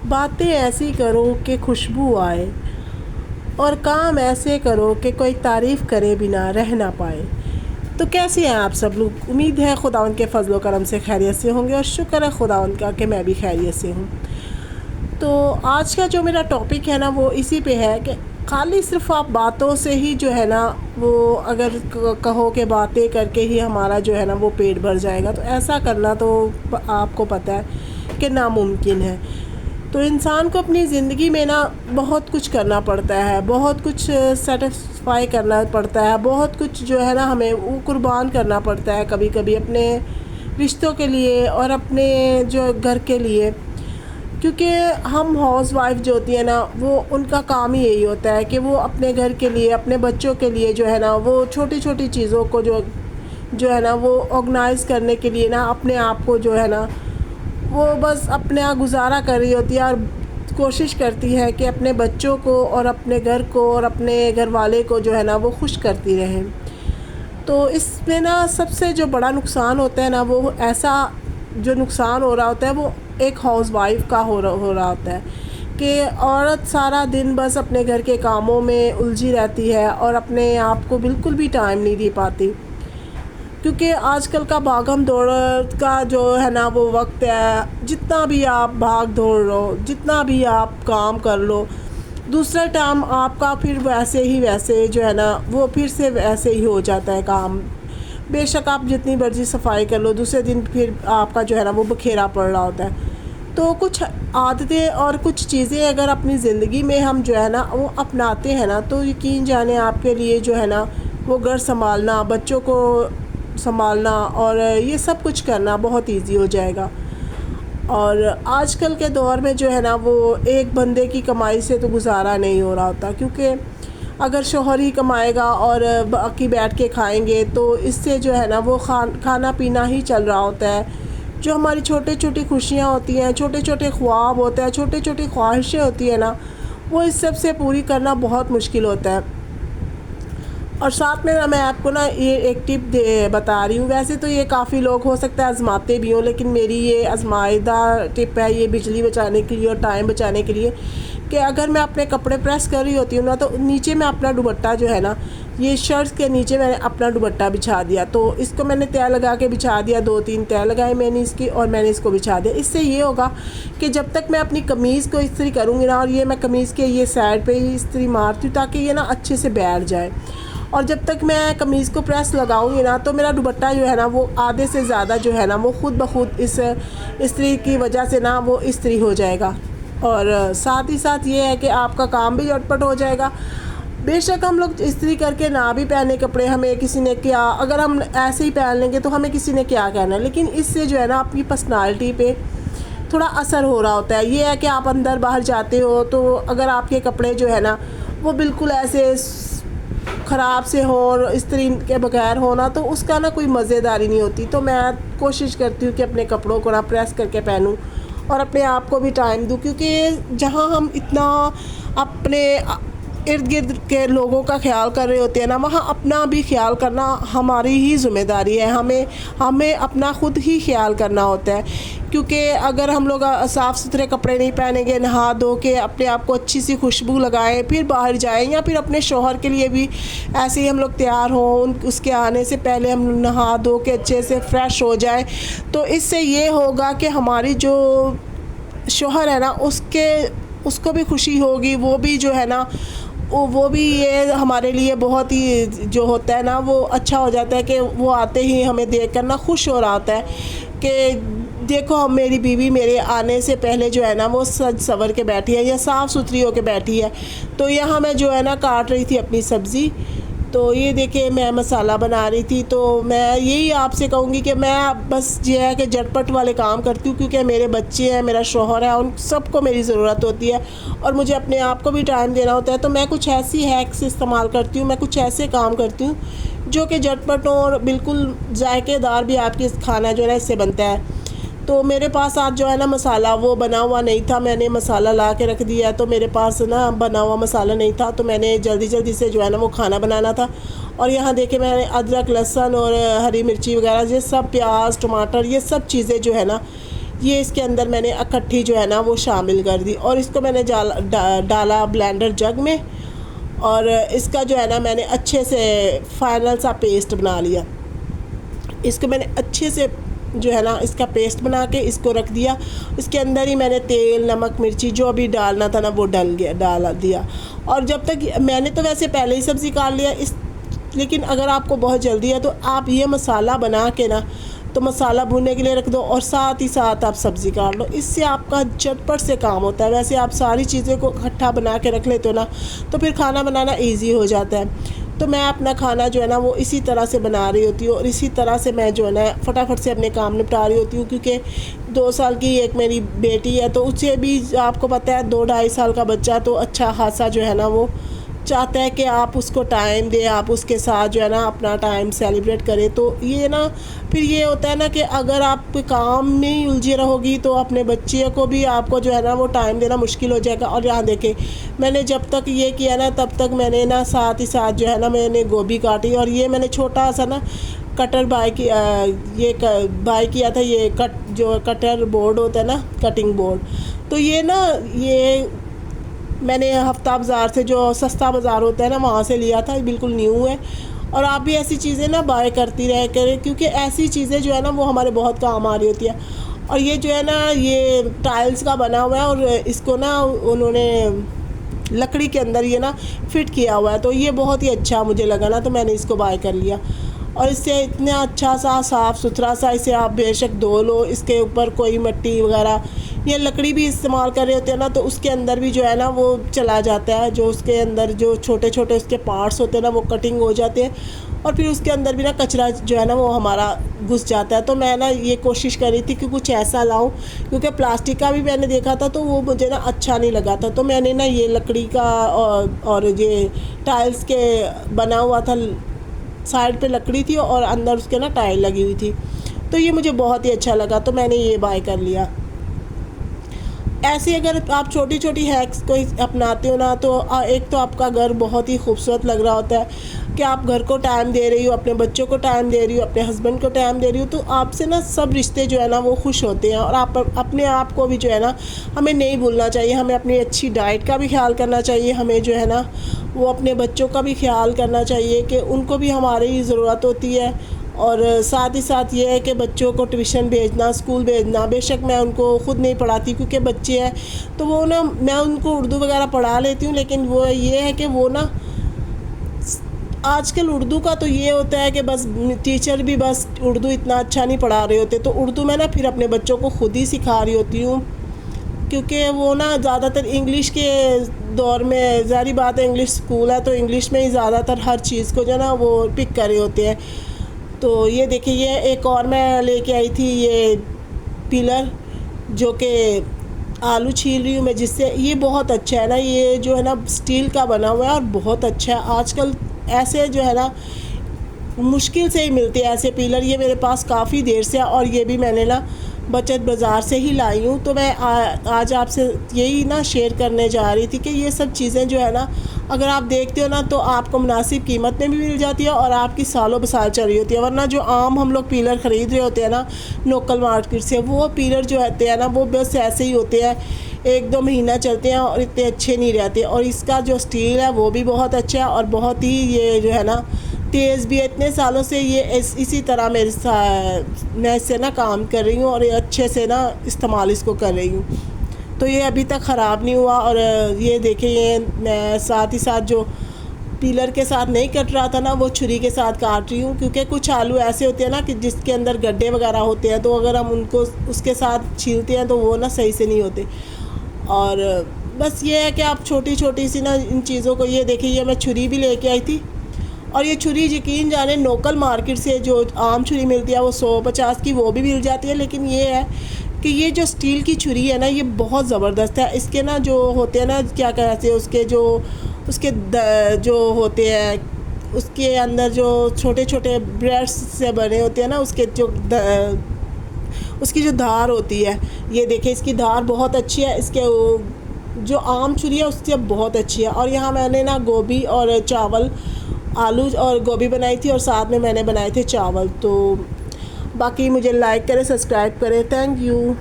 बातें ऐसी करो कि खुशबू आए, और काम ऐसे करो कि कोई तारीफ़ करे बिना रह ना पाए। तो कैसे हैं आप सब लोग? उम्मीद है खुदावंद के फजल व करम से खैरियत से होंगे, और शुक्र है खुदावंद का कि मैं भी खैरियत से हूँ। तो आज का जो मेरा टॉपिक है ना, वो इसी पे है कि खाली सिर्फ आप बातों से ही जो है ना, वो अगर कहो कि बातें करके ही हमारा जो है ना वो पेट भर जाएगा, तो ऐसा करना तो आपको पता है कि नामुमकिन है। तो इंसान को अपनी ज़िंदगी में ना बहुत कुछ करना पड़ता है, बहुत कुछ सेटिस्फाई करना पड़ता है, बहुत कुछ जो है ना हमें वो कुर्बान करना पड़ता है, कभी कभी अपने रिश्तों के लिए और अपने जो घर के लिए। क्योंकि हम हाउस वाइफ जो होती है ना, वो उनका काम ही यही होता है कि वो अपने घर के लिए, अपने बच्चों के लिए जो है ना, वो छोटी छोटी चीज़ों को जो है ना वो ऑर्गेनाइज़ करने के लिए ना अपने आप को जो है ना वो बस अपना गुजारा कर रही होती है, और कोशिश करती है कि अपने बच्चों को और अपने घर को और अपने घर वाले को जो है ना वो खुश करती रहें। तो इसमें ना सबसे जो बड़ा नुकसान होता है ना, वो ऐसा जो नुकसान हो रहा होता है वो एक हाउस वाइफ का हो रहा होता है कि औरत सारा दिन बस अपने घर के कामों में उलझी रहती है और अपने आप को बिल्कुल भी टाइम नहीं दे पाती। क्योंकि आजकल का भागम दौड़ का जो है ना वो वक्त है, जितना भी आप भाग दौड़ लो, जितना भी आप काम कर लो, दूसरा टाइम आपका फिर वैसे जो है ना वो फिर से वैसे ही हो जाता है काम। बेशक आप जितनी मर्जी सफाई कर लो, दूसरे दिन फिर आपका जो है ना वो बखेरा पड़ रहा होता है। तो कुछ आदतें और कुछ चीज़ें अगर अपनी ज़िंदगी में हम जो है ना वो अपनाते हैं ना, तो यकीन जाने आपके लिए जो है ना वो घर संभालना, बच्चों को संभालना और ये सब कुछ करना बहुत इजी हो जाएगा। और आजकल के दौर में जो है ना वो एक बंदे की कमाई से तो गुजारा नहीं हो रहा होता, क्योंकि अगर शोहर ही कमाएगा और बाकी बैठ के खाएंगे तो इससे जो है ना वो खाना पीना ही चल रहा होता है। जो हमारी छोटी छोटी खुशियाँ होती हैं, छोटे छोटे ख्वाब होते हैं, छोटी छोटी ख्वाहिशें होती हैं ना, वो इस सब से पूरी करना बहुत मुश्किल होता है। और साथ में मैं आपको ना ये एक टिप बता रही हूँ। वैसे तो ये काफ़ी लोग हो सकता है आजमाते भी हों, लेकिन मेरी ये आजमाइदा टिप है, ये बिजली बचाने के लिए और टाइम बचाने के लिए, कि अगर मैं अपने कपड़े प्रेस कर रही होती हूँ ना, तो नीचे मैं अपना दुपट्टा जो है ना, ये शर्ट्स के नीचे मैंने अपना दुपट्टा बिछा दिया। तो इसको मैंने तय लगा के बिछा दिया, 2-3 तय लगाए मैंने इसकी, और मैंने इसको बिछा दिया। इससे ये होगा कि जब तक मैं अपनी कमीज़ को इस्त्री करूँगी ना, और ये मैं कमीज़ के ये साइड पे ही इस्त्री मारती हूँ ताकि ये ना अच्छे से बैठ जाए, और जब तक मैं कमीज़ को प्रेस लगाऊंगी ना, तो मेरा दुपट्टा जो है ना वो आधे से ज़्यादा जो है ना वो खुद ब खुद इस इस्त्री की वजह से ना वो इस्त्री हो जाएगा। और साथ ही साथ ये है कि आपका काम भी झटपट हो जाएगा। बेशक हम लोग इस्त्री करके ना भी पहने कपड़े, हमें किसी ने क्या, अगर हम ऐसे ही पहन लेंगे तो हमें किसी ने क्या कहना है, लेकिन इससे जो है ना आपकी पर्सनालिटी पे थोड़ा असर हो रहा होता है। ये है कि आप अंदर बाहर जाते हो, तो अगर आपके कपड़े जो है ना वो बिल्कुल ऐसे ख़राब से हो और इस्त्री के बगैर हो ना, तो उसका ना कोई मज़ेदारी नहीं होती। तो मैं कोशिश करती हूँ कि अपने कपड़ों को ना प्रेस करके पहनूँ और अपने आप को भी टाइम दूँ, क्योंकि जहाँ हम इतना अपने इर्द गिर्द के लोगों का ख्याल कर रहे होते हैं ना, वहाँ अपना भी ख्याल करना हमारी ही ज़िम्मेदारी है। हमें अपना ख़ुद ही ख्याल करना होता है, क्योंकि अगर हम लोग साफ़ सुथरे कपड़े नहीं पहनेंगे, नहा धो के अपने आप को अच्छी सी खुशबू लगाएं, फिर बाहर जाएं, या फिर अपने शौहर के लिए भी ऐसे ही हम लोग तैयार हों, उसके आने से पहले हम नहा धो के अच्छे से फ्रेश हो जाएं, तो इससे ये होगा कि हमारी जो शौहर है ना उसको भी खुशी होगी, वो भी जो है ना वो भी ये हमारे लिए बहुत ही जो होता है ना वो अच्छा हो जाता है कि वो आते ही हमें देखकर ना खुश हो रहा होता है कि देखो हम मेरी बीवी मेरे आने से पहले जो है ना वो सज सवर के बैठी है या साफ़ सुथरी होकर बैठी है। तो यहाँ मैं जो है ना काट रही थी अपनी सब्ज़ी, तो ये देखिए मैं मसाला बना रही थी। तो मैं यही आपसे कहूँगी कि मैं बस ये है कि झटपट वाले काम करती हूँ, क्योंकि मेरे बच्चे हैं, मेरा शौहर है, उन सबको मेरी ज़रूरत होती है और मुझे अपने आप को भी टाइम देना होता है। तो मैं कुछ ऐसी हैक्स इस्तेमाल करती हूँ, मैं कुछ ऐसे काम करती हूँ जो कि झटपट हो और बिल्कुल जायकेदार भी आपके खाना जो है ना इससे बनता है। तो मेरे पास आज जो है ना मसाला वो बना हुआ नहीं था, मैंने मसाला ला के रख दिया। तो मेरे पास ना बना हुआ मसाला नहीं था, तो मैंने जल्दी से जो है ना वो खाना बनाना था। और यहाँ देखिए मैंने अदरक लहसुन और हरी मिर्ची वगैरह ये सब, प्याज टमाटर ये सब चीज़ें जो है ना ये इसके अंदर मैंने इकट्ठी जो है ना वो शामिल कर दी और इसको मैंने डाला ब्लेंडर जग में और इसका जो है ना मैंने अच्छे से फाइनल सा पेस्ट बना लिया। इसको मैंने अच्छे से जो है ना इसका पेस्ट बना के इसको रख दिया। इसके अंदर ही मैंने तेल, नमक, मिर्ची जो भी डालना था ना वो डाल दिया। और जब तक मैंने तो वैसे पहले ही सब्ज़ी काट लिया लेकिन अगर आपको बहुत जल्दी है तो आप ये मसाला बना के ना तो मसाला भूनने के लिए रख दो और साथ ही साथ आप सब्ज़ी काट लो। इससे आपका झटपट से काम होता है। वैसे आप सारी चीज़ें को इकट्ठा बना के रख लेते हो ना तो फिर खाना बनाना ईजी हो जाता है। तो मैं अपना खाना जो है ना वो इसी तरह से बना रही होती हूँ और इसी तरह से मैं जो है ना फटाफट से अपने काम निपटा रही होती हूँ, क्योंकि 2 साल की एक मेरी बेटी है तो उससे भी आपको पता है 2-2.5 साल का बच्चा तो अच्छा खासा जो है ना वो चाहता है कि आप उसको टाइम दें, आप उसके साथ जो है ना अपना टाइम सेलिब्रेट करें। तो ये ना फिर ये होता है ना कि अगर आप काम में ही उलझे रहोगी तो अपने बच्चे को भी आपको जो है ना वो टाइम देना मुश्किल हो जाएगा। और यहाँ देखें मैंने जब तक ये किया ना तब तक मैंने ना साथ ही साथ जो है ना मैंने गोभी काटी और ये मैंने छोटा सा ना कटर बाय किया था। ये जो कटर बोर्ड होता है ना, कटिंग बोर्ड, तो ये ना ये मैंने हफ्ता बाज़ार से जो सस्ता बाज़ार होता है ना वहाँ से लिया था, बिल्कुल न्यू है। और आप भी ऐसी चीज़ें ना बाय करती रह करें, क्योंकि ऐसी चीज़ें जो है ना वो हमारे बहुत काम आ रही होती है। और ये जो है ना ये टाइल्स का बना हुआ है और इसको ना उन्होंने लकड़ी के अंदर ये ना फिट किया हुआ है, तो ये बहुत ही अच्छा मुझे लगा ना तो मैंने इसको बाय कर लिया। और इससे इतना अच्छा सा साफ़ सुथरा सा इसे आप बेशक धो लो, इसके ऊपर कोई मिट्टी वगैरह या लकड़ी भी इस्तेमाल कर रहे होते हैं ना तो उसके अंदर भी जो है ना वो चला जाता है। जो उसके अंदर जो छोटे छोटे उसके पार्ट्स होते हैं ना वो कटिंग हो जाते हैं और फिर उसके अंदर भी ना कचरा जो है ना वो हमारा घुस जाता है। तो मैं ना ये कोशिश कर रही थी कि कुछ ऐसा लाऊं, क्योंकि प्लास्टिक का भी मैंने देखा था तो वो मुझे ना अच्छा नहीं लगा था। तो मैंने ना ये लकड़ी का और ये टाइल्स के बना हुआ था, साइड पे लकड़ी थी और अंदर उसके ना टाइल लगी हुई थी, तो ये मुझे बहुत ही अच्छा लगा तो मैंने ये बाय कर लिया। ऐसे अगर आप छोटी छोटी हैक्स को अपनाते हो ना तो एक तो आपका घर बहुत ही खूबसूरत लग रहा होता है कि आप घर को टाइम दे रही हो, अपने बच्चों को टाइम दे रही हो, अपने हस्बैंड को टाइम दे रही हो, तो आपसे ना सब रिश्ते जो है ना वो खुश होते हैं। और आप अपने आप को भी जो है ना हमें नहीं भूलना चाहिए, हमें अपनी अच्छी डाइट का भी ख्याल करना चाहिए, हमें जो है ना वो अपने बच्चों का भी ख्याल करना चाहिए कि उनको भी हमारी ज़रूरत होती है। और साथ ही साथ ये है कि बच्चों को ट्यूशन भेजना, स्कूल भेजना, बेशक मैं उनको ख़ुद नहीं पढ़ाती क्योंकि बच्चे हैं तो वो ना मैं उनको उर्दू वगैरह पढ़ा लेती हूँ, लेकिन वो ये है कि वो ना आजकल उर्दू का तो ये होता है कि बस टीचर भी बस उर्दू इतना अच्छा नहीं पढ़ा रहे होते, तो उर्दू मैं ना फिर अपने बच्चों को ख़ुद ही सिखा रही होती हूँ, क्योंकि वो ना ज़्यादातर इंग्लिश के दौर में ज़ाहिर बात है इंग्लिश स्कूल है तो इंग्लिश में ही ज़्यादातर हर चीज़ को जो है ना वो पिक कर रहे होते हैं। तो ये देखिए ये एक और मैं लेके आई थी ये पिलर, जो कि आलू छील रही हूँ मैं जिससे, ये बहुत अच्छा है ना, ये जो है ना स्टील का बना हुआ है और बहुत अच्छा है। आजकल ऐसे जो है ना मुश्किल से ही मिलते हैं ऐसे पिलर, ये मेरे पास काफ़ी देर से और ये भी मैंने ना बचत बाज़ार से ही लाई हूँ। तो मैं आज आपसे यही ना शेयर करने जा रही थी कि ये सब चीज़ें जो है ना अगर आप देखते हो ना तो आपको मुनासिब कीमत में भी मिल जाती है और आपकी सालों बसाल चल रही होती है। वरना जो आम हम लोग पीलर ख़रीद रहे होते हैं ना लोकल मार्केट से, वो पीलर जो होते हैं ना वो बस ऐसे ही होते हैं, 1-2 महीना चलते हैं और इतने अच्छे नहीं रहते। और इसका जो स्टील है वो भी बहुत अच्छा है और बहुत ही ये जो है ना तेज़ भी है। इतने सालों से ये इसी तरह मैं इससे ना काम कर रही हूँ और ये अच्छे से ना इस्तेमाल इसको कर रही हूँ, तो ये अभी तक ख़राब नहीं हुआ। और ये देखिए ये मैं साथ ही साथ जो पीलर के साथ नहीं कट रहा था ना वो छुरी के साथ काट रही हूँ, क्योंकि कुछ आलू ऐसे होते हैं ना कि जिसके अंदर गड्ढे वगैरह होते हैं, तो अगर हम उनको उसके साथ छीलते हैं तो वो ना सही से नहीं होते। और बस ये है कि आप छोटी छोटी सी ना इन चीज़ों को, ये देखिए ये मैं छुरी भी लेके आई थी और ये छुरी यकीन जाने लोकल मार्केट से जो आम छुरी मिलती है वो 100-50 की वो भी मिल जाती है, लेकिन ये है कि ये जो स्टील की छुरी है ना ये बहुत ज़बरदस्त है। इसके ना जो होते हैं ना क्या कहते हैं उसके जो होते हैं उसके अंदर जो छोटे छोटे ब्रेड्स से बने होते हैं ना उसकी जो धार होती है, ये देखिए इसकी धार बहुत अच्छी है, इसके जो आम छुरी है उससे बहुत अच्छी है। और यहाँ मैंने ना गोभी और चावल, आलू और गोभी बनाई थी और साथ में मैंने बनाए थे चावल। तो बाकी मुझे लाइक करें, सब्सक्राइब करें, थैंक यू।